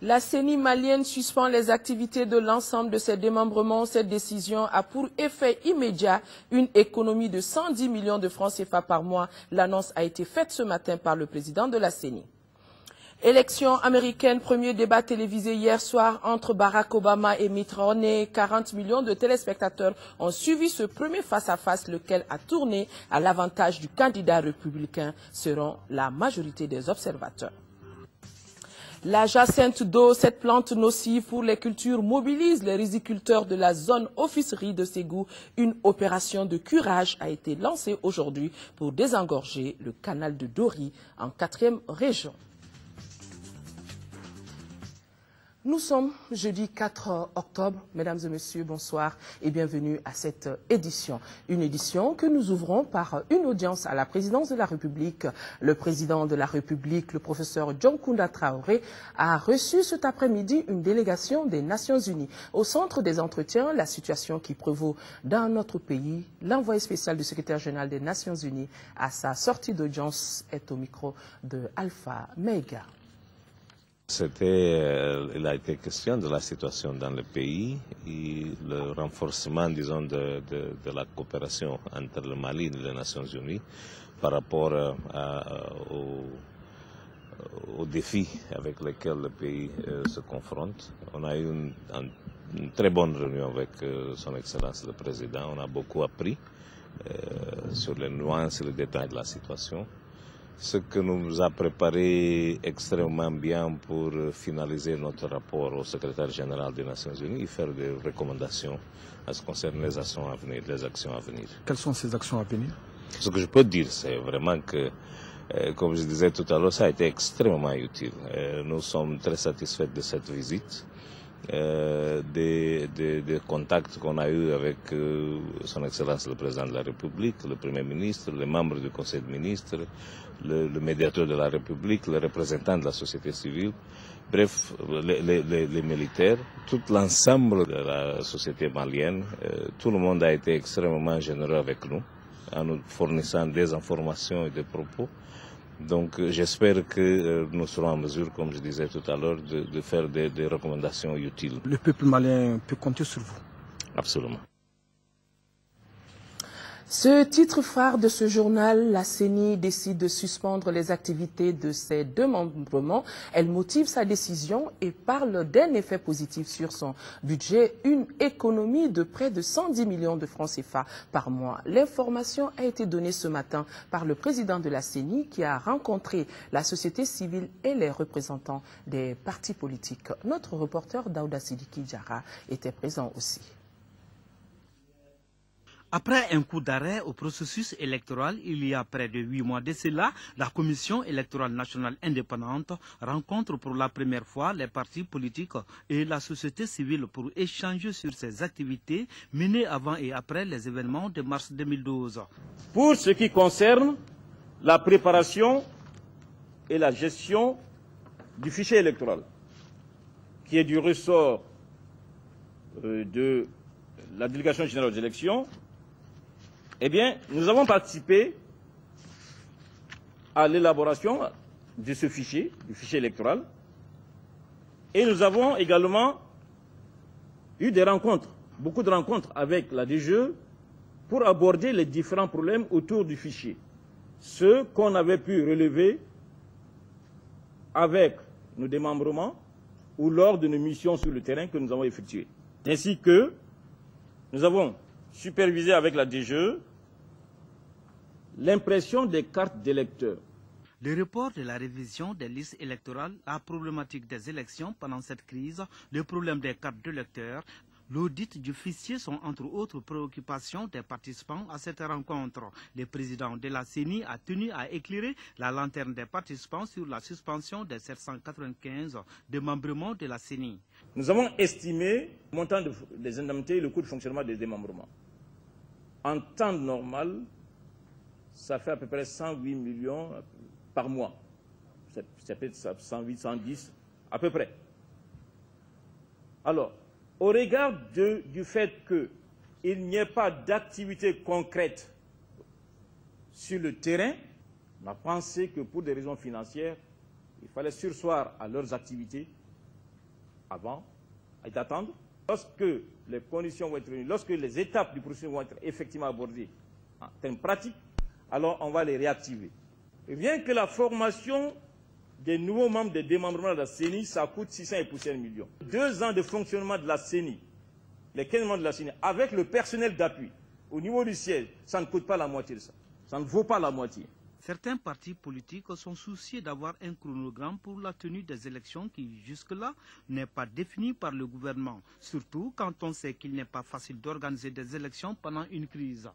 La CENI malienne suspend les activités de l'ensemble de ses démembrements. Cette décision a pour effet immédiat une économie de 110 millions de francs CFA par mois. L'annonce a été faite ce matin par le président de la CENI. Élection américaine, premier débat télévisé hier soir entre Barack Obama et Mitt Romney. 40 millions de téléspectateurs ont suivi ce premier face-à-face, lequel a tourné à l'avantage du candidat républicain, selon la majorité des observateurs. La jacinthe d'eau, cette plante nocive pour les cultures, mobilise les riziculteurs de la zone officerie de Ségou. Une opération de curage a été lancée aujourd'hui pour désengorger le canal de Dori en 4e région. Nous sommes jeudi 4 octobre. Mesdames et messieurs, bonsoir et bienvenue à cette édition. Une édition que nous ouvrons par une audience à la présidence de la République. Le président de la République, le professeur John Kounda Traoré, a reçu cet après-midi une délégation des Nations Unies. Au centre des entretiens, la situation qui prévaut dans notre pays. L'envoyé spécial du secrétaire général des Nations Unies à sa sortie d'audience est au micro de Alpha Meiga. Il a été question de la situation dans le pays et le renforcement, disons, de la coopération entre le Mali et les Nations Unies par rapport aux défis avec lesquels le pays se confronte. On a eu une très bonne réunion avec son Excellence le Président. On a beaucoup appris sur les nuances et les détails de la situation. Ce que nous a préparé extrêmement bien pour finaliser notre rapport au secrétaire général des Nations Unies et faire des recommandations en ce qui concerne les actions à venir, les actions à venir. Quelles sont ces actions à venir? Ce que je peux dire, c'est vraiment que, comme je disais tout à l'heure, ça a été extrêmement utile. Nous sommes très satisfaits de cette visite. Des contacts qu'on a eus avec son Excellence le Président de la République, le Premier ministre, les membres du Conseil de ministres, le médiateur de la République, les représentants de la société civile, bref, les militaires, tout l'ensemble de la société malienne, tout le monde a été extrêmement généreux avec nous, en nous fournissant des informations et des propos. Donc j'espère que nous serons en mesure, comme je disais tout à l'heure, de faire des recommandations utiles. Le peuple malien peut compter sur vous? Absolument. Ce titre phare de ce journal, la CENI décide de suspendre les activités de ses démembrements. Elle motive sa décision et parle d'un effet positif sur son budget, une économie de près de 110 millions de francs CFA par mois. L'information a été donnée ce matin par le président de la CENI qui a rencontré la société civile et les représentants des partis politiques. Notre reporter Daouda Sidiki Diarra était présent aussi. Après un coup d'arrêt au processus électoral, il y a près de 8 mois de cela, la Commission électorale nationale indépendante rencontre pour la première fois les partis politiques et la société civile pour échanger sur ses activités menées avant et après les événements de mars 2012. Pour ce qui concerne la préparation et la gestion du fichier électoral, qui est du ressort de la délégation générale des élections, eh bien, nous avons participé à l'élaboration de ce fichier, du fichier électoral, et nous avons également eu des rencontres, beaucoup de rencontres avec la DGE pour aborder les différents problèmes autour du fichier. Ce qu'on avait pu relever avec nos démembrements ou lors de nos missions sur le terrain que nous avons effectuées. Ainsi que nous avons supervisé avec la DGE l'impression des cartes d'électeurs. Le report de la révision des listes électorales, la problématique des élections pendant cette crise, le problème des cartes d'électeurs, l'audit du fichier sont entre autres préoccupations des participants à cette rencontre. Le président de la CENI a tenu à éclairer la lanterne des participants sur la suspension des 795 démembrements de la CENI. Nous avons estimé le montant des indemnités et le coût de fonctionnement des démembrements. En temps normal, ça fait à peu près 108 millions par mois. Ça peut être 108, 110, à peu près. Alors, au regard du fait que il n'y ait pas d'activité concrète sur le terrain, on a pensé que pour des raisons financières, il fallait surseoir à leurs activités avant et d'attendre. Lorsque les conditions vont être réunies, lorsque les étapes du processus vont être effectivement abordées en termes pratiques, alors on va les réactiver. Rien que la formation des nouveaux membres des démembrements de la CENI, ça coûte 600 et poussières millions. 2 ans de fonctionnement de la CENI, les 15 membres de la CENI, avec le personnel d'appui, au niveau du siège, ça ne coûte pas la moitié de ça. Ça ne vaut pas la moitié. Certains partis politiques sont souciés d'avoir un chronogramme pour la tenue des élections qui, jusque-là, n'est pas défini par le gouvernement, surtout quand on sait qu'il n'est pas facile d'organiser des élections pendant une crise.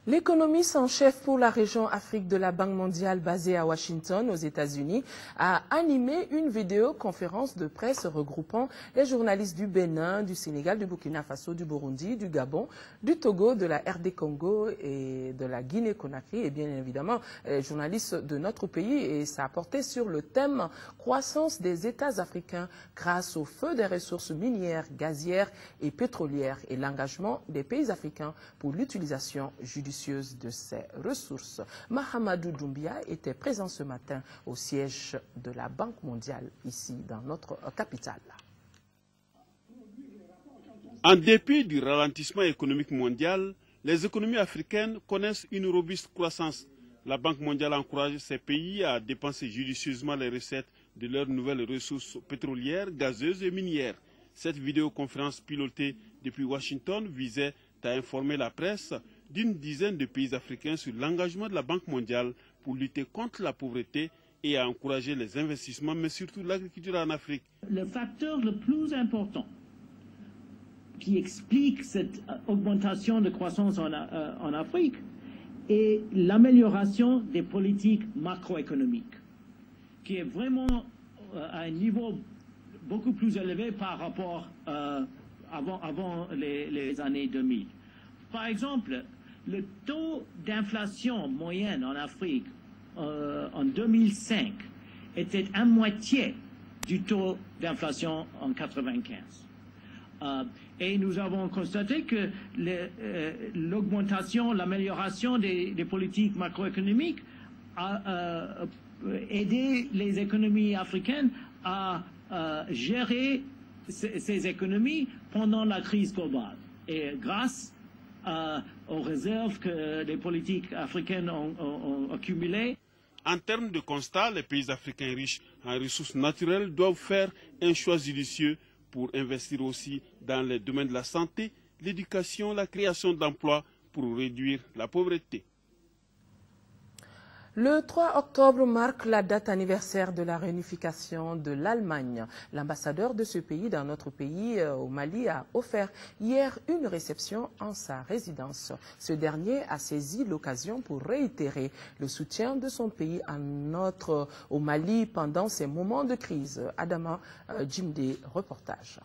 L'économiste en chef pour la région Afrique de la Banque mondiale basée à Washington, aux États-Unis, a animé une vidéoconférence de presse regroupant les journalistes du Bénin, du Sénégal, du Burkina Faso, du Burundi, du Gabon, du Togo, de la RD Congo et de la Guinée-Conakry et bien évidemment les journalistes de notre pays. Et ça a porté sur le thème « Croissance des États africains grâce au feu des ressources minières, gazières et pétrolières et l'engagement des pays africains pour l'utilisation judiciaire de ces ressources ». Mahamadou Doumbia était présent ce matin au siège de la Banque mondiale, ici dans notre capitale. En dépit du ralentissement économique mondial, les économies africaines connaissent une robuste croissance. La Banque mondiale encourage ces pays à dépenser judicieusement les recettes de leurs nouvelles ressources pétrolières, gazeuses et minières. Cette vidéoconférence pilotée depuis Washington visait à informer la presse d'une dizaine de pays africains sur l'engagement de la Banque mondiale pour lutter contre la pauvreté et à encourager les investissements, mais surtout l'agriculture en Afrique. Le facteur le plus important qui explique cette augmentation de croissance en Afrique est l'amélioration des politiques macroéconomiques, qui est vraiment à un niveau beaucoup plus élevé par rapport avant les années 2000. Par exemple, le taux d'inflation moyenne en Afrique en 2005 était à moitié du taux d'inflation en 1995. Et nous avons constaté que l'augmentation, l'amélioration des politiques macroéconomiques a aidé les économies africaines à gérer ces économies pendant la crise globale. Et grâce aux réserves que les politiques africaines ont accumulées. En termes de constat, les pays africains riches en ressources naturelles doivent faire un choix judicieux pour investir aussi dans les domaines de la santé, l'éducation, la création d'emplois pour réduire la pauvreté. Le 3 octobre marque la date anniversaire de la réunification de l'Allemagne. L'ambassadeur de ce pays dans notre pays, au Mali, a offert hier une réception en sa résidence. Ce dernier a saisi l'occasion pour réitérer le soutien de son pays au Mali pendant ces moments de crise. Adama Djimde, reportage.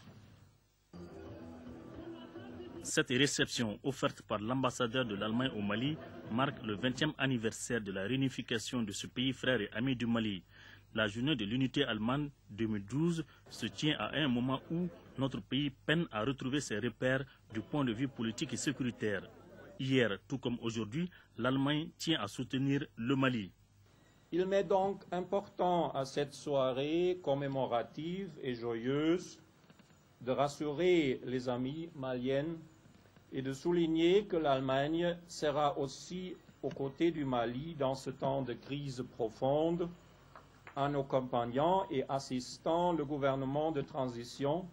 Cette réception offerte par l'ambassadeur de l'Allemagne au Mali marque le 20e anniversaire de la réunification de ce pays frère et ami du Mali. La journée de l'unité allemande 2012 se tient à un moment où notre pays peine à retrouver ses repères du point de vue politique et sécuritaire. Hier, tout comme aujourd'hui, l'Allemagne tient à soutenir le Mali. Il m'est donc important à cette soirée commémorative et joyeuse de rassurer les amis maliens et de souligner que l'Allemagne sera aussi aux côtés du Mali dans ce temps de crise profonde, en accompagnant et assistant le gouvernement de transition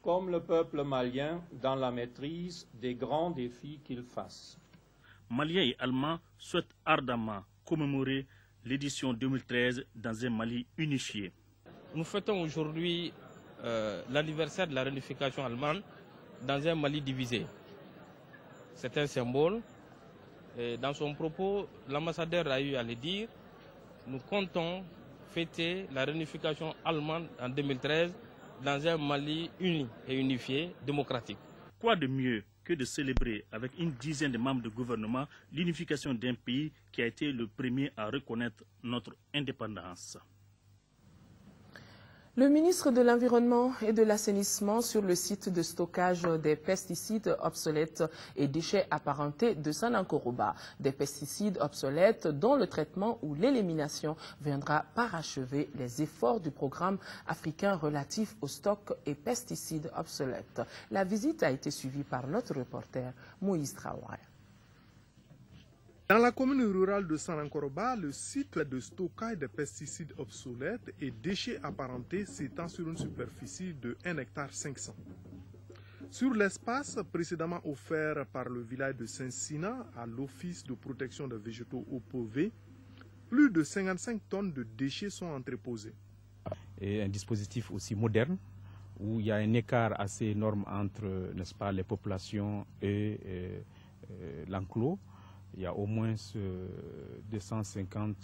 comme le peuple malien dans la maîtrise des grands défis qu'il face. Maliens et Allemands souhaitent ardemment commémorer l'édition 2013 dans un Mali unifié. Nous fêtons aujourd'hui l'anniversaire de la réunification allemande dans un Mali divisé. C'est un symbole. Et dans son propos, l'ambassadeur a eu à le dire, nous comptons fêter la réunification allemande en 2013 dans un Mali uni et unifié, démocratique. Quoi de mieux que de célébrer avec une dizaine de membres de gouvernement l'unification d'un pays qui a été le premier à reconnaître notre indépendance. Le ministre de l'Environnement et de l'Assainissement sur le site de stockage des pesticides obsolètes et déchets apparentés de Sanankoroba. Des pesticides obsolètes dont le traitement ou l'élimination viendra parachever les efforts du programme africain relatif aux stocks et pesticides obsolètes. La visite a été suivie par notre reporter Moïse Traoré. Dans la commune rurale de Sanankoroba, le site de stockage des pesticides obsolètes et déchets apparentés s'étend sur une superficie de 1,5 hectare. Sur l'espace précédemment offert par le village de Saint-Sina à l'Office de protection des végétaux OPV, plus de 55 tonnes de déchets sont entreposés. Et un dispositif aussi moderne où il y a un écart assez énorme entre, n'est-ce pas, les populations et l'enclos. Il y a au moins 250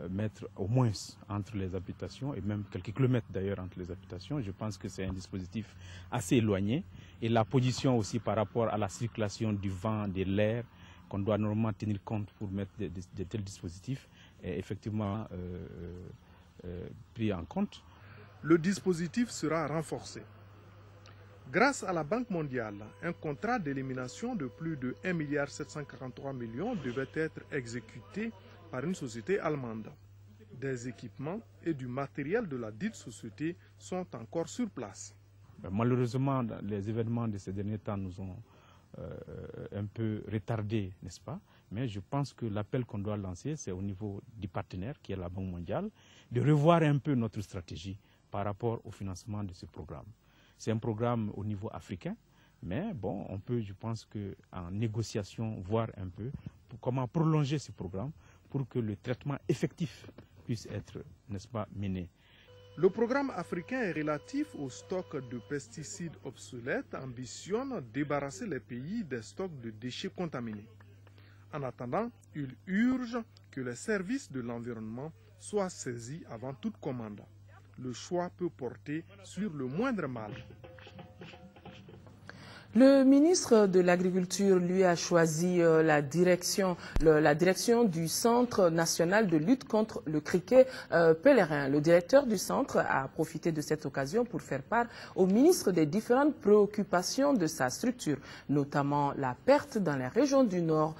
mètres au moins entre les habitations et même quelques kilomètres d'ailleurs entre les habitations. Je pense que c'est un dispositif assez éloigné et la position aussi par rapport à la circulation du vent, de l'air qu'on doit normalement tenir compte pour mettre de tels dispositifs est effectivement pris en compte. Le dispositif sera renforcé. Grâce à la Banque mondiale, un contrat d'élimination de plus de 1,743 milliard devait être exécuté par une société allemande. Des équipements et du matériel de la dite société sont encore sur place. Malheureusement, les événements de ces derniers temps nous ont un peu retardé, n'est-ce pas? Mais je pense que l'appel qu'on doit lancer, c'est au niveau du partenaire, qui est la Banque mondiale, de revoir un peu notre stratégie par rapport au financement de ce programme. C'est un programme au niveau africain, mais bon, on peut, je pense qu'en négociation, voir un peu comment prolonger ce programme pour que le traitement effectif puisse être, n'est-ce pas, mené. Le programme africain relatif au stock de pesticides obsolètes ambitionne débarrasser les pays des stocks de déchets contaminés. En attendant, il urge que les services de l'environnement soient saisis avant toute commande. Le choix peut porter sur le moindre mal. Le ministre de l'Agriculture, lui, a choisi la direction du Centre national de lutte contre le criquet pèlerin. Le directeur du centre a profité de cette occasion pour faire part au ministre des différentes préoccupations de sa structure, notamment la perte dans les régions du nord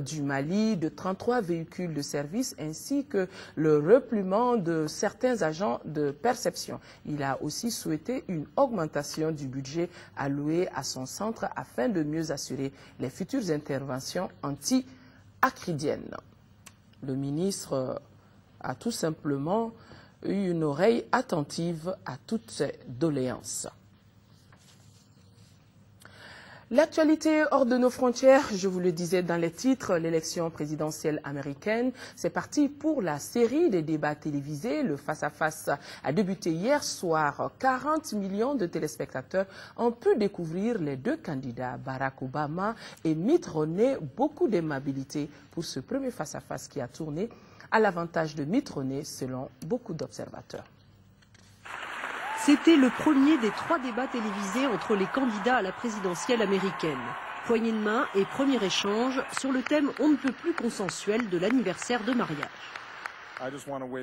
du Mali de 33 véhicules de service ainsi que le repliement de certains agents de perception. Il a aussi souhaité une augmentation du budget alloué à son centre afin de mieux assurer les futures interventions anti-acridiennes. Le ministre a tout simplement eu une oreille attentive à toutes ces doléances. L'actualité hors de nos frontières, je vous le disais dans les titres, l'élection présidentielle américaine, c'est parti pour la série des débats télévisés. Le face-à-face a débuté hier soir. 40 millions de téléspectateurs ont pu découvrir les deux candidats, Barack Obama et Mitt Romney. Beaucoup d'aimabilité pour ce premier face-à-face qui a tourné à l'avantage de Mitt Romney selon beaucoup d'observateurs. C'était le premier des 3 débats télévisés entre les candidats à la présidentielle américaine. Poignée de main et premier échange sur le thème on ne peut plus consensuel de l'anniversaire de mariage.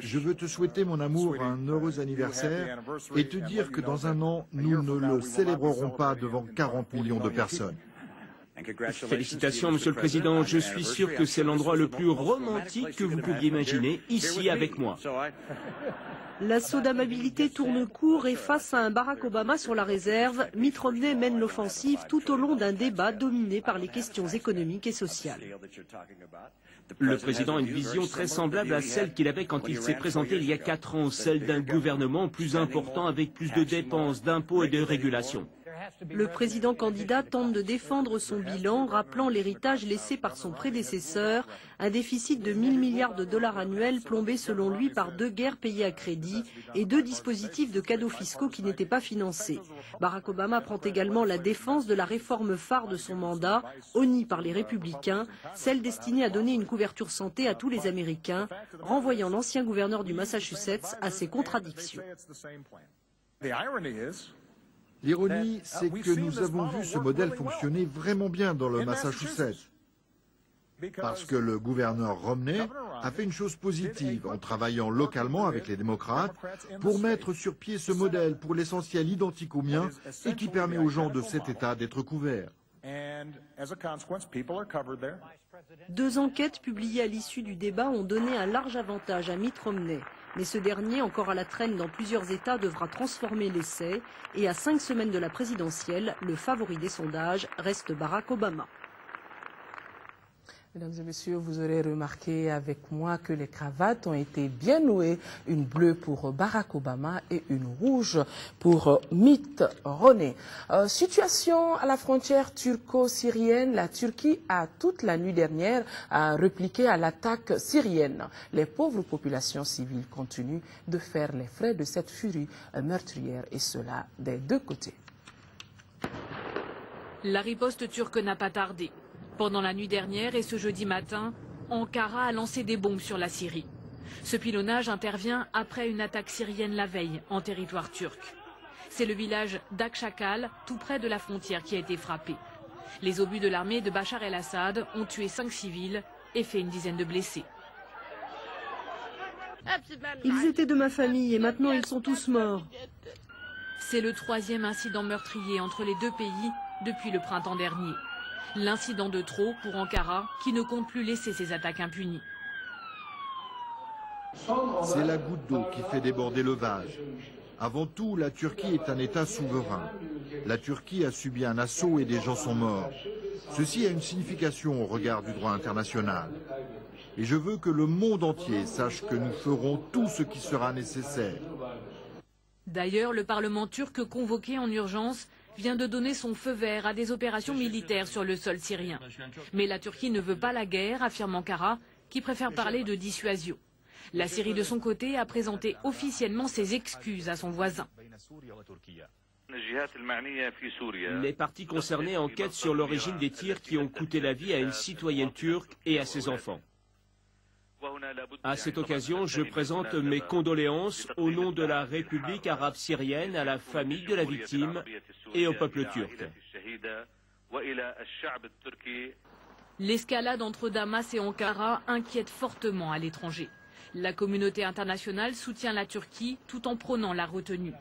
Je veux te souhaiter, mon amour, un heureux anniversaire et te dire que dans un an, nous ne le célébrerons pas devant 40 millions de personnes. Félicitations, Monsieur le Président. Je suis sûr que c'est l'endroit le plus romantique que vous pouviez imaginer, ici avec moi. L'assaut d'amabilité tourne court et face à un Barack Obama sur la réserve, Mitt Romney mène l'offensive tout au long d'un débat dominé par les questions économiques et sociales. Le président a une vision très semblable à celle qu'il avait quand il s'est présenté il y a 4 ans, celle d'un gouvernement plus important avec plus de dépenses, d'impôts et de régulations. Le président candidat tente de défendre son bilan, rappelant l'héritage laissé par son prédécesseur, un déficit de 1000 milliards de dollars annuels plombé selon lui par 2 guerres payées à crédit et 2 dispositifs de cadeaux fiscaux qui n'étaient pas financés. Barack Obama prend également la défense de la réforme phare de son mandat, honnie par les républicains, celle destinée à donner une couverture santé à tous les Américains, renvoyant l'ancien gouverneur du Massachusetts à ses contradictions. L'ironie, c'est que nous avons vu ce modèle fonctionner vraiment bien dans le Massachusetts. Parce que le gouverneur Romney a fait une chose positive en travaillant localement avec les démocrates pour mettre sur pied ce modèle pour l'essentiel identique au mien et qui permet aux gens de cet État d'être couverts. 2 enquêtes publiées à l'issue du débat ont donné un large avantage à Mitt Romney. Mais ce dernier, encore à la traîne dans plusieurs États, devra transformer l'essai. Et à 5 semaines de la présidentielle, le favori des sondages reste Barack Obama. Mesdames et messieurs, vous aurez remarqué avec moi que les cravates ont été bien nouées. Une bleue pour Barack Obama et une rouge pour Mitt Romney. Situation à la frontière turco-syrienne. La Turquie a toute la nuit dernière répliqué à l'attaque syrienne. Les pauvres populations civiles continuent de faire les frais de cette furie meurtrière et cela des 2 côtés. La riposte turque n'a pas tardé. Pendant la nuit dernière et ce jeudi matin, Ankara a lancé des bombes sur la Syrie. Ce pilonnage intervient après une attaque syrienne la veille en territoire turc. C'est le village d'Akşakal, tout près de la frontière, qui a été frappé. Les obus de l'armée de Bachar el-Assad ont tué 5 civils et fait une dizaine de blessés. Ils étaient de ma famille et maintenant ils sont tous morts. C'est le 3e incident meurtrier entre les 2 pays depuis le printemps dernier. L'incident de trop pour Ankara, qui ne compte plus laisser ses attaques impunies. C'est la goutte d'eau qui fait déborder le vase. Avant tout, la Turquie est un État souverain. La Turquie a subi un assaut et des gens sont morts. Ceci a une signification au regard du droit international. Et je veux que le monde entier sache que nous ferons tout ce qui sera nécessaire. D'ailleurs, le Parlement turc convoqué en urgence vient de donner son feu vert à des opérations militaires sur le sol syrien. Mais la Turquie ne veut pas la guerre, affirme Ankara, qui préfère parler de dissuasion. La Syrie, de son côté, a présenté officiellement ses excuses à son voisin. Les parties concernées enquêtent sur l'origine des tirs qui ont coûté la vie à une citoyenne turque et à ses enfants. À cette occasion, je présente mes condoléances au nom de la République arabe syrienne à la famille de la victime et au peuple turc. L'escalade entre Damas et Ankara inquiète fortement à l'étranger. La communauté internationale soutient la Turquie tout en prônant la retenue.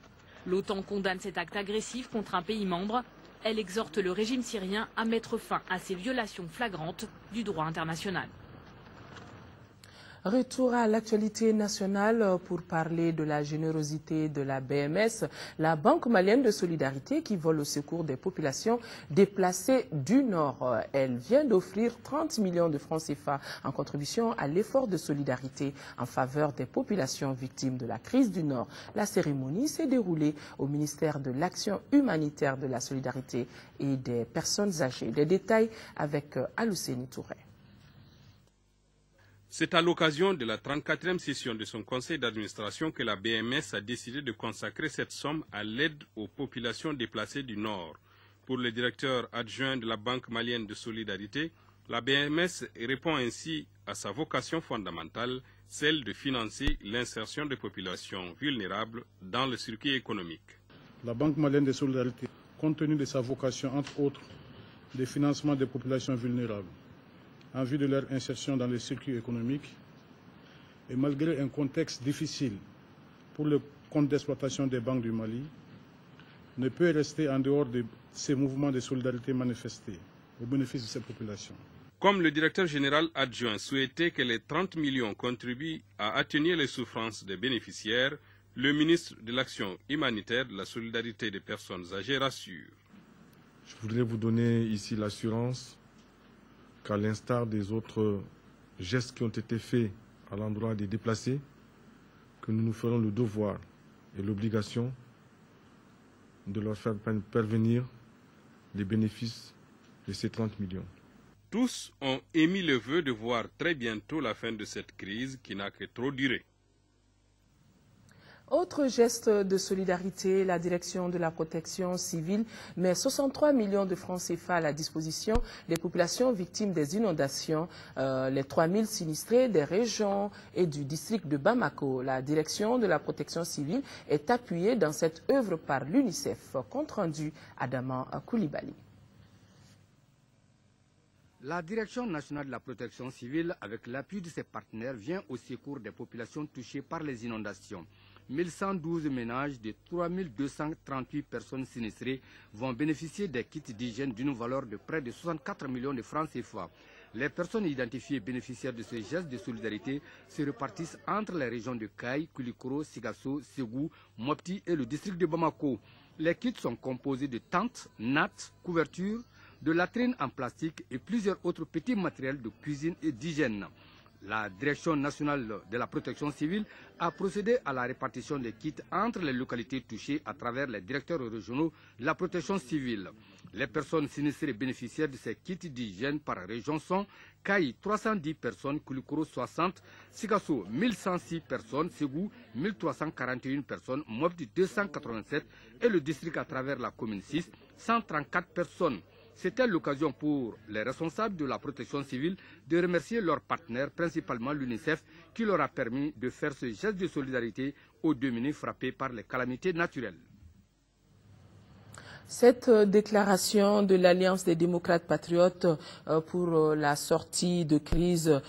L'OTAN condamne cet acte agressif contre un pays membre. Elle exhorte le régime syrien à mettre fin à ces violations flagrantes du droit international. Retour à l'actualité nationale pour parler de la générosité de la BMS, la Banque malienne de solidarité qui vole au secours des populations déplacées du Nord. Elle vient d'offrir 30 millions de francs CFA en contribution à l'effort de solidarité en faveur des populations victimes de la crise du Nord. La cérémonie s'est déroulée au ministère de l'Action humanitaire, de la solidarité et des personnes âgées. Des détails avec Alousséni Touré. C'est à l'occasion de la 34e session de son conseil d'administration que la BMS a décidé de consacrer cette somme à l'aide aux populations déplacées du Nord. Pour le directeur adjoint de la Banque malienne de solidarité, la BMS répond ainsi à sa vocation fondamentale, celle de financer l'insertion des populations vulnérables dans le circuit économique. La Banque malienne de solidarité, compte tenu de sa vocation, entre autres, de financement des populations vulnérables, en vue de leur insertion dans le circuit économique, et malgré un contexte difficile pour le compte d'exploitation des banques du Mali, ne peut rester en dehors de ces mouvements de solidarité manifestés au bénéfice de ces populations. Comme le directeur général adjoint souhaitait que les 30 millions contribuent à atténuer les souffrances des bénéficiaires, le ministre de l'Action humanitaire, de la solidarité des personnes âgées rassure. Je voudrais vous donner ici l'assurance qu'à l'instar des autres gestes qui ont été faits à l'endroit des déplacés, que nous nous ferons le devoir et l'obligation de leur faire parvenir les bénéfices de ces 30 millions. Tous ont émis le vœu de voir très bientôt la fin de cette crise qui n'a que trop duré. Autre geste de solidarité, la direction de la protection civile met 63 millions de francs CFA à la disposition des populations victimes des inondations, les 3000 sinistrés des régions et du district de Bamako. La direction de la protection civile est appuyée dans cette œuvre par l'UNICEF. Compte rendu Adama Koulibaly. La Direction nationale de la protection civile, avec l'appui de ses partenaires, vient au secours des populations touchées par les inondations. 1112 ménages de 3238 personnes sinistrées vont bénéficier des kits d'hygiène d'une valeur de près de 64 millions de francs CFA. Les personnes identifiées bénéficiaires de ce geste de solidarité se répartissent entre les régions de Kaï, Koulikoro, Sigasso, Ségou, Mopti et le district de Bamako. Les kits sont composés de tentes, nattes, couvertures, de latrines en plastique et plusieurs autres petits matériels de cuisine et d'hygiène. La Direction nationale de la protection civile a procédé à la répartition des kits entre les localités touchées à travers les directeurs régionaux de la protection civile. Les personnes sinistrées bénéficiaires de ces kits d'hygiène par région sont Kaï 310 personnes, Koulikoro 60, Sigasso 1106 personnes, Ségou 1341 personnes, Mopti 287 et le district à travers la commune 6, 134 personnes. C'était l'occasion pour les responsables de la protection civile de remercier leurs partenaires, principalement l'UNICEF, qui leur a permis de faire ce geste de solidarité aux démunis frappés par les calamités naturelles. Cette déclaration de l'Alliance des démocrates patriotes pour la sortie de crise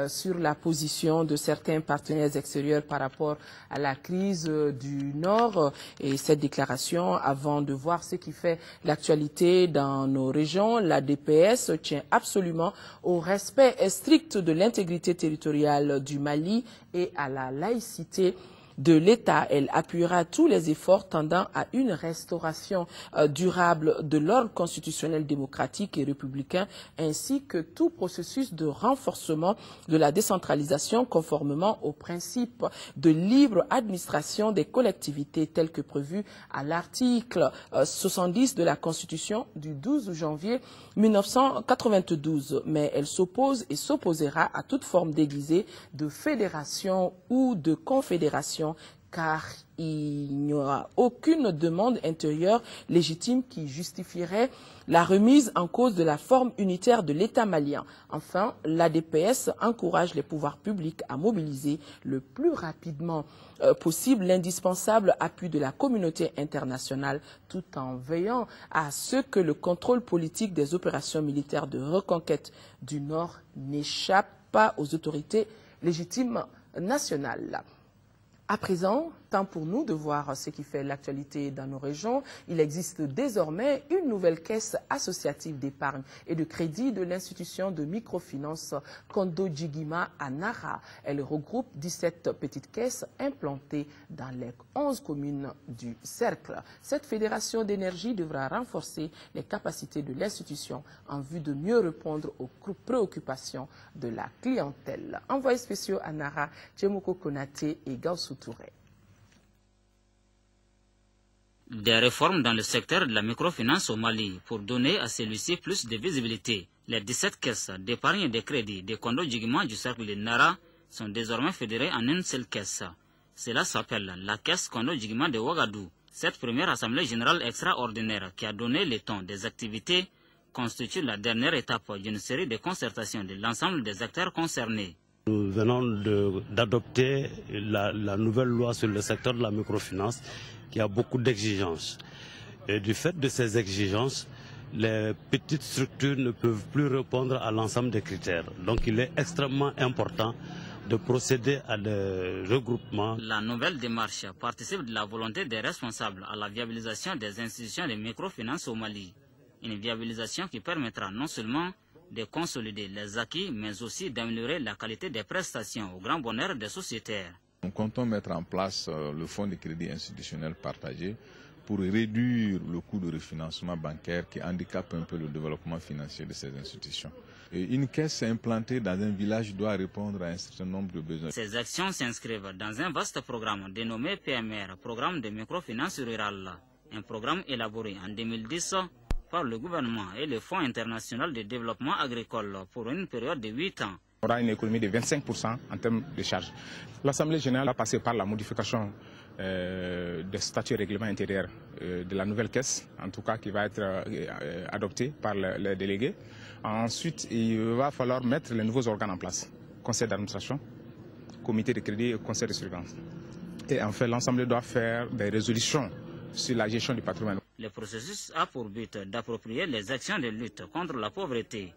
sur la position de certains partenaires extérieurs par rapport à la crise du Nord, et cette déclaration, avant de voir ce qui fait l'actualité dans nos régions, la DPS tient absolument au respect strict de l'intégrité territoriale du Mali et à la laïcité de l'État. Elle appuiera tous les efforts tendant à une restauration durable de l'ordre constitutionnel démocratique et républicain, ainsi que tout processus de renforcement de la décentralisation conformément aux principes de libre administration des collectivités tels que prévus à l'article 70 de la Constitution du 12 janvier 1992. Mais elle s'oppose et s'opposera à toute forme déguisée de fédération ou de confédération, car il n'y aura aucune demande intérieure légitime qui justifierait la remise en cause de la forme unitaire de l'État malien. Enfin, l'ADPS encourage les pouvoirs publics à mobiliser le plus rapidement possible l'indispensable appui de la communauté internationale, tout en veillant à ce que le contrôle politique des opérations militaires de reconquête du Nord n'échappe pas aux autorités légitimes nationales. À présent, temps pour nous de voir ce qui fait l'actualité dans nos régions. Il existe désormais une nouvelle caisse associative d'épargne et de crédit de l'institution de microfinance Kondo Jigima à Nara. Elle regroupe 17 petites caisses implantées dans les 11 communes du cercle. Cette fédération d'énergie devra renforcer les capacités de l'institution en vue de mieux répondre aux préoccupations de la clientèle. Envoyés spéciaux à Nara, Djemoko Konaté et Gaussou Touré. Des réformes dans le secteur de la microfinance au Mali pour donner à celui-ci plus de visibilité. Les 17 caisses d'épargne et de crédit des Kondo Jigima du cercle de Nara sont désormais fédérées en une seule caisse. Cela s'appelle la caisse Kondo Jigima de Ouagadougou. Cette première assemblée générale extraordinaire qui a donné le ton des activités constitue la dernière étape d'une série de concertations de l'ensemble des acteurs concernés. Nous venons d'adopter la nouvelle loi sur le secteur de la microfinance qui a beaucoup d'exigences. Et du fait de ces exigences, les petites structures ne peuvent plus répondre à l'ensemble des critères. Donc il est extrêmement important de procéder à des regroupements. La nouvelle démarche participe de la volonté des responsables à la viabilisation des institutions de microfinance au Mali. Une viabilisation qui permettra non seulement de consolider les acquis, mais aussi d'améliorer la qualité des prestations au grand bonheur des sociétaires. Nous comptons mettre en place le fonds de crédit institutionnel partagé pour réduire le coût de refinancement bancaire qui handicape un peu le développement financier de ces institutions. Et une caisse implantée dans un village doit répondre à un certain nombre de besoins. Ces actions s'inscrivent dans un vaste programme dénommé PMR, Programme de microfinance rurale, un programme élaboré en 2010 par le gouvernement et le Fonds international de développement agricole pour une période de 8 ans. On aura une économie de 25% en termes de charges. L'Assemblée générale a passé par la modification des statuts et règlements intérieurs de la nouvelle caisse, en tout cas qui va être adoptée par les délégués. Ensuite, il va falloir mettre les nouveaux organes en place. Conseil d'administration, comité de crédit et conseil de surveillance. Et en fait, l'Assemblée doit faire des résolutions sur la gestion du patrimoine. Le processus a pour but d'approprier les actions de lutte contre la pauvreté.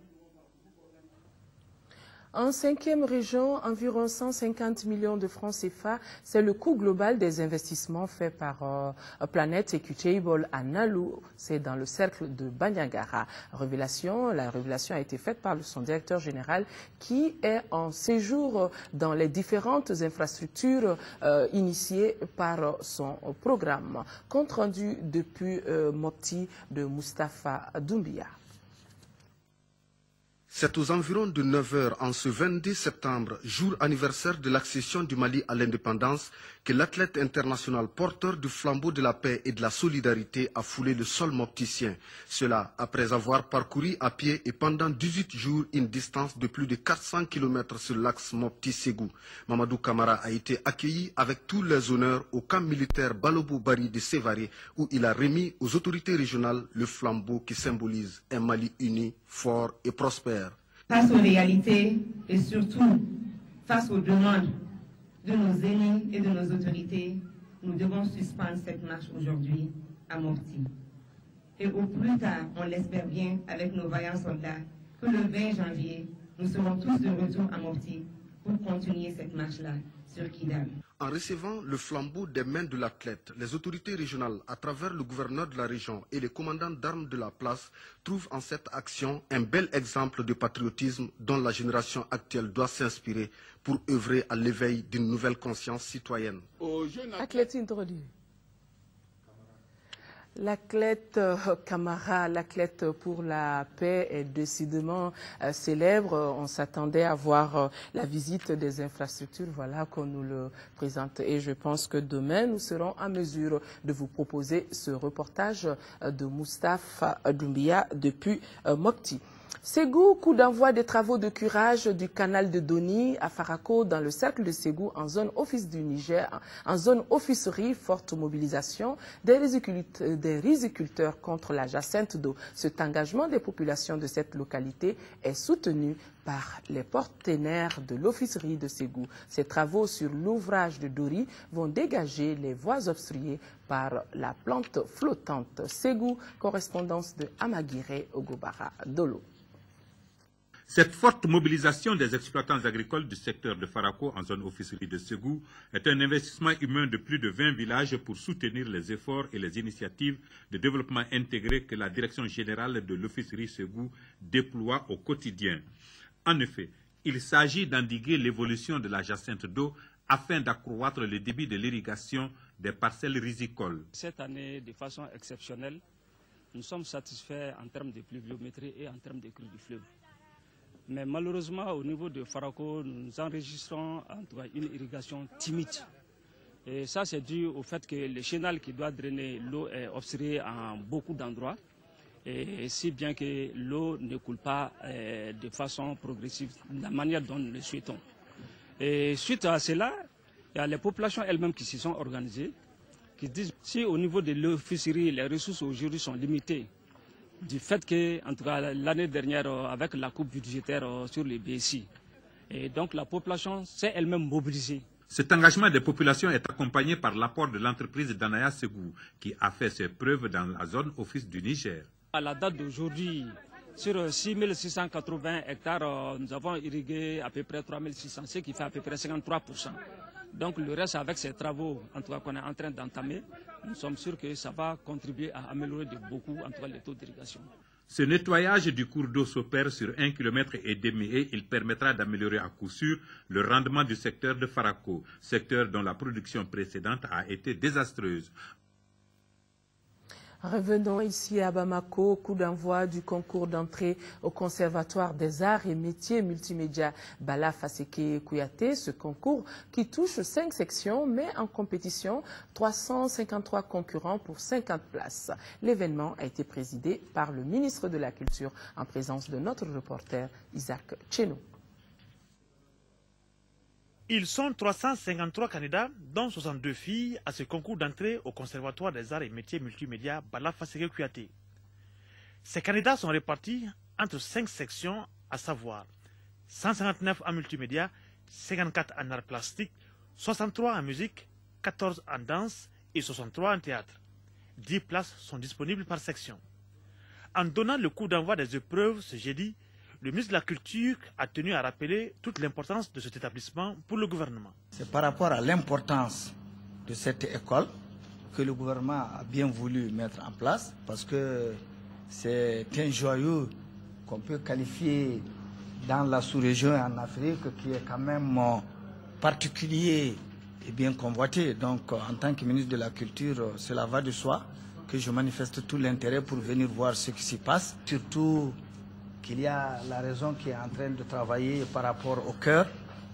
En 5e région, environ 150 millions de francs CFA, c'est le coût global des investissements faits par Planet Equitable à Nalou, c'est dans le cercle de Bandiagara. La révélation a été faite par son directeur général qui est en séjour dans les différentes infrastructures initiées par son programme. Compte rendu depuis Mopti de Moustapha Doumbia. C'est aux environs de 9 h en ce 22 septembre, jour anniversaire de l'accession du Mali à l'indépendance, que l'athlète international porteur du flambeau de la paix et de la solidarité a foulé le sol mopticien. Cela après avoir parcouru à pied et pendant 18 jours une distance de plus de 400 km sur l'axe Mopti-Ségou. Mamadou Camara a été accueilli avec tous les honneurs au camp militaire Balobo-Bari de Sévaré, où il a remis aux autorités régionales le flambeau qui symbolise un Mali uni, fort et prospère. Face aux réalités et surtout face aux demandes de nos aînés et de nos autorités, nous devons suspendre cette marche aujourd'hui à Mopti. Et au plus tard, on l'espère bien avec nos vaillants soldats, que le 20 janvier, nous serons tous de retour à Mopti pour continuer cette marche-là sur Kidal. En recevant le flambeau des mains de l'athlète, les autorités régionales, à travers le gouverneur de la région et les commandants d'armes de la place, trouvent en cette action un bel exemple de patriotisme dont la génération actuelle doit s'inspirer pour œuvrer à l'éveil d'une nouvelle conscience citoyenne. Athlète introduit. L'athlète Camara, l'athlète pour la paix, est décidément célèbre. On s'attendait à voir la visite des infrastructures, voilà qu'on nous le présente. Et je pense que demain, nous serons en mesure de vous proposer ce reportage de Moustapha Doumbia depuis Mopti. Ségou, coup d'envoi des travaux de curage du canal de Doni à Farako dans le cercle de Ségou en zone office du Niger, en zone officerie, forte mobilisation des riziculteurs contre la jacinthe d'eau. Cet engagement des populations de cette localité est soutenu par les partenaires de l'officerie de Ségou. Ces travaux sur l'ouvrage de Dori vont dégager les voies obstruées par la plante flottante. Ségou, correspondance de Amaguiré Ogobara Dolo. Cette forte mobilisation des exploitants agricoles du secteur de Farako en zone officerie de Ségou est un investissement humain de plus de 20 villages pour soutenir les efforts et les initiatives de développement intégré que la direction générale de l'officerie Ségou déploie au quotidien. En effet, il s'agit d'endiguer l'évolution de la jacinthe d'eau afin d'accroître le débit de l'irrigation des parcelles rizicoles. Cette année, de façon exceptionnelle, nous sommes satisfaits en termes de pluviométrie et en termes de crues du fleuve. Mais malheureusement, au niveau de Farako, nous enregistrons en tout cas une irrigation timide. Et ça, c'est dû au fait que le chenal qui doit drainer l'eau est obstrué en beaucoup d'endroits. Et si bien que l'eau ne coule pas de façon progressive, de la manière dont nous le souhaitons. Et suite à cela, il y a les populations elles-mêmes qui se sont organisées, qui disent si au niveau de l'officerie, les ressources aujourd'hui sont limitées, du fait que, en tout cas, l'année dernière, avec la coupe budgétaire sur les BSI, et donc la population s'est elle-même mobilisée. Cet engagement des populations est accompagné par l'apport de l'entreprise Danaya Ségou, qui a fait ses preuves dans la zone office du Niger. À la date d'aujourd'hui, sur 6680 hectares, nous avons irrigué à peu près 3600, ce qui fait à peu près 53%. Donc le reste, avec ces travaux, en tout cas qu'on est en train d'entamer, nous sommes sûrs que ça va contribuer à améliorer de beaucoup, en tout cas, les taux d'irrigation. Ce nettoyage du cours d'eau s'opère sur 1,5 km et il permettra d'améliorer à coup sûr le rendement du secteur de Farako, secteur dont la production précédente a été désastreuse. Revenons ici à Bamako, coup d'envoi du concours d'entrée au Conservatoire des Arts et Métiers Multimédia Bala Faseke Kouyaté. Ce concours qui touche 5 sections met en compétition 353 concurrents pour 50 places. L'événement a été présidé par le ministre de la Culture en présence de notre reporter Isaac Tchenou. Ils sont 353 candidats, dont 62 filles, à ce concours d'entrée au Conservatoire des Arts et Métiers Multimédia Bala Faseke Kouyaté. Ces candidats sont répartis entre 5 sections, à savoir 159 en multimédia, 54 en arts plastiques, 63 en musique, 14 en danse et 63 en théâtre. 10 places sont disponibles par section. En donnant le coup d'envoi des épreuves ce jeudi, Le ministre de la Culture a tenu à rappeler toute l'importance de cet établissement pour le gouvernement. C'est par rapport à l'importance de cette école que le gouvernement a bien voulu mettre en place, parce que c'est un joyau qu'on peut qualifier dans la sous-région et en Afrique, qui est quand même particulier et bien convoité. Donc, en tant que ministre de la Culture, cela va de soi que je manifeste tout l'intérêt pour venir voir ce qui s'y passe, surtout qu'il y a la raison qui est en train de travailler par rapport au cœur.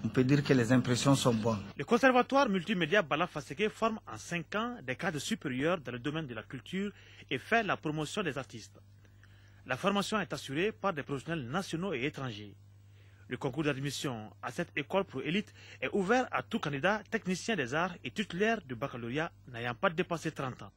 On peut dire que les impressions sont bonnes. Le conservatoire multimédia Bala Faseke forme en 5 ans des cadres supérieurs dans le domaine de la culture et fait la promotion des artistes. La formation est assurée par des professionnels nationaux et étrangers. Le concours d'admission à cette école pour élite est ouvert à tout candidat technicien des arts et titulaire du baccalauréat n'ayant pas dépassé 30 ans.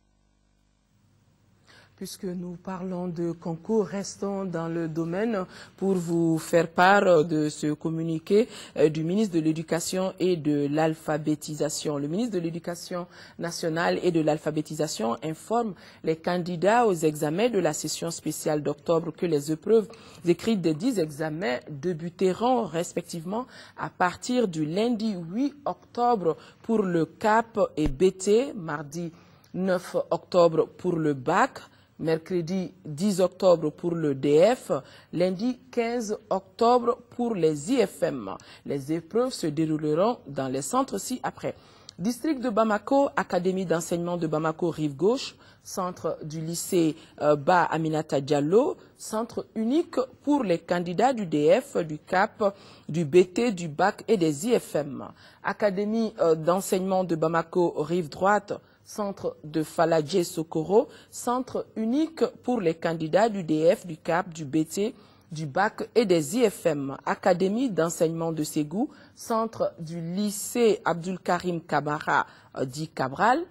Puisque nous parlons de concours, restons dans le domaine pour vous faire part de ce communiqué du ministre de l'Éducation et de l'Alphabétisation. Le ministre de l'Éducation nationale et de l'Alphabétisation informe les candidats aux examens de la session spéciale d'octobre que les épreuves écrites des 10 examens débuteront respectivement à partir du lundi 8 octobre pour le CAP et BT, mardi 9 octobre pour le bac, mercredi 10 octobre pour le DF, lundi 15 octobre pour les IFM. Les épreuves se dérouleront dans les centres ci-après. District de Bamako, Académie d'enseignement de Bamako Rive-Gauche, centre du lycée Ba Aminata Diallo, centre unique pour les candidats du DF, du CAP, du BT, du BAC et des IFM. Académie d'enseignement de Bamako Rive-Droite, centre de Faladje Sokoro, centre unique pour les candidats du DF, du CAP, du BT, du BAC et des IFM. Académie d'enseignement de Ségou, centre du lycée Abdul Karim Kabara dit Cabral.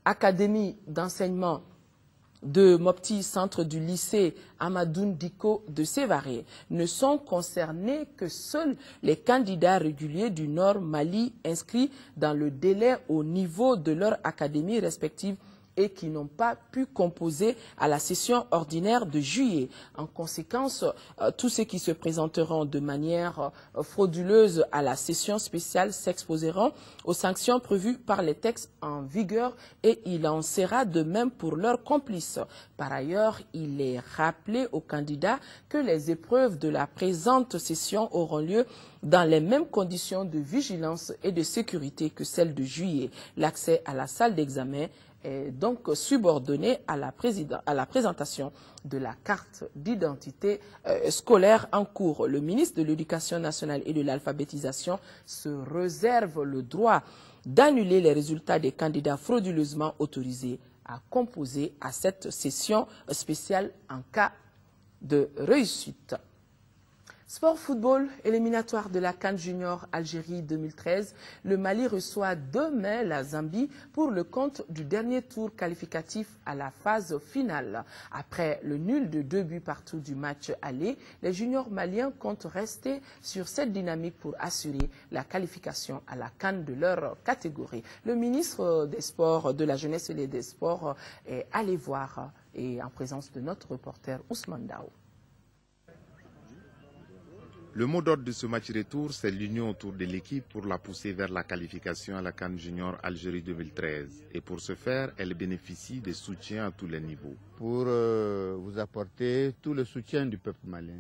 Académie d'enseignement de Mopti, centre du lycée Amadoun Diko de Sévaré. Ne sont concernés que seuls les candidats réguliers du Nord Mali inscrits dans le délai au niveau de leur académie respective et qui n'ont pas pu composer à la session ordinaire de juillet. En conséquence, tous ceux qui se présenteront de manière frauduleuse à la session spéciale s'exposeront aux sanctions prévues par les textes en vigueur et il en sera de même pour leurs complices. Par ailleurs, il est rappelé aux candidats que les épreuves de la présente session auront lieu dans les mêmes conditions de vigilance et de sécurité que celles de juillet. L'accès à la salle d'examen est donc subordonné à la présentation de la carte d'identité scolaire en cours. Le ministre de l'Éducation nationale et de l'Alphabétisation se réserve le droit d'annuler les résultats des candidats frauduleusement autorisés à composer à cette session spéciale en cas de réussite. Sport football, éliminatoire de la CAN Junior Algérie 2013. Le Mali reçoit demain la Zambie pour le compte du dernier tour qualificatif à la phase finale. Après le nul de 2 buts partout du match aller, les juniors maliens comptent rester sur cette dynamique pour assurer la qualification à la CAN de leur catégorie. Le ministre des Sports, de la Jeunesse et des Sports est allé voir et en présence de notre reporter Ousmane Dao. Le mot d'ordre de ce match retour, c'est l'union autour de l'équipe pour la pousser vers la qualification à la CAN Junior Algérie 2013. Et pour ce faire, elle bénéficie de soutien à tous les niveaux. Pour vous apporter tout le soutien du peuple malien.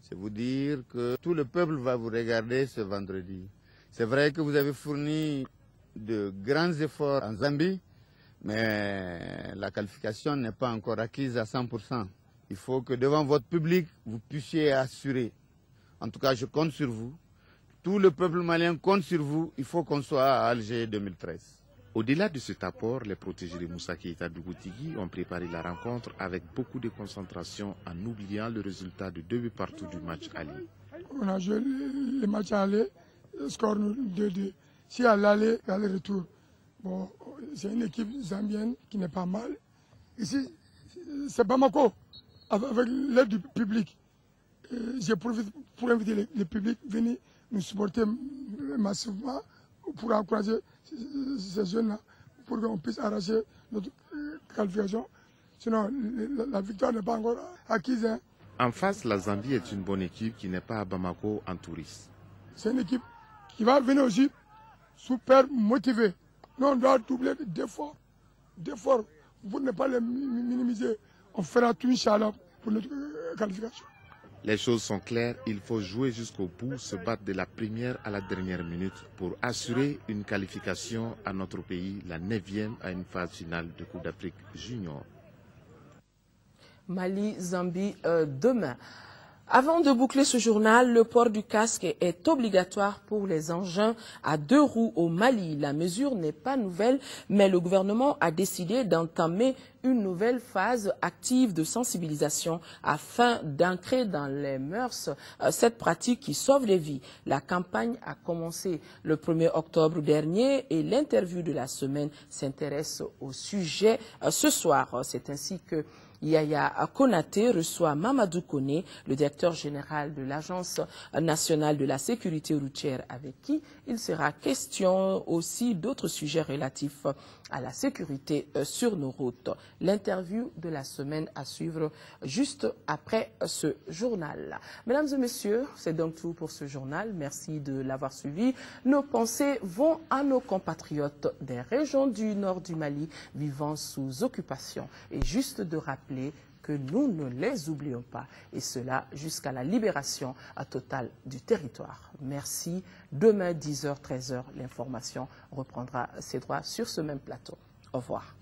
C'est vous dire que tout le peuple va vous regarder ce vendredi. C'est vrai que vous avez fourni de grands efforts en Zambie, mais la qualification n'est pas encore acquise à 100%. Il faut que devant votre public, vous puissiez assurer. En tout cas, je compte sur vous. Tout le peuple malien compte sur vous. Il faut qu'on soit à Alger 2013. Au-delà de cet apport, les protégés de Moussa Keïta Dougoutigi ont préparé la rencontre avec beaucoup de concentration en oubliant le résultat de 2 buts partout du match aller. On a joué le match aller, le score 2-2. Si à l'aller, à aller-retour, bon, c'est une équipe zambienne qui n'est pas mal. Ici, c'est Bamako, avec l'aide du public. Je profite pour inviter le public à venir nous supporter massivement pour encourager ces jeunes-là, pour qu'on puisse arracher notre qualification. Sinon, la victoire n'est pas encore acquise. Hein. En face, la Zambie est une bonne équipe qui n'est pas à Bamako en touriste. C'est une équipe qui va venir aussi super motivée. Nous, on doit doubler d'efforts. Pour ne pas les minimiser. On fera tout, Inch'Allah, pour notre qualification. Les choses sont claires, il faut jouer jusqu'au bout, se battre de la première à la dernière minute pour assurer une qualification à notre pays, la 9e à une phase finale de Coupe d'Afrique Junior. Mali, Zambie, demain. Avant de boucler ce journal, le port du casque est obligatoire pour les engins à 2 roues au Mali. La mesure n'est pas nouvelle, mais le gouvernement a décidé d'entamer une nouvelle phase active de sensibilisation afin d'ancrer dans les mœurs cette pratique qui sauve les vies. La campagne a commencé le 1er octobre dernier et l'interview de la semaine s'intéresse au sujet ce soir. C'est ainsi que Yaya Konaté reçoit Mamadou Koné, le directeur général de l'Agence nationale de la sécurité routière, avec qui il sera question aussi d'autres sujets relatifs à la sécurité sur nos routes. L'interview de la semaine à suivre juste après ce journal. Mesdames et messieurs, c'est donc tout pour ce journal. Merci de l'avoir suivi. Nos pensées vont à nos compatriotes des régions du nord du Mali vivant sous occupation. Et juste de rappeler que nous ne les oublions pas, et cela jusqu'à la libération totale du territoire. Merci. Demain, 10h, 13h, l'information reprendra ses droits sur ce même plateau. Au revoir.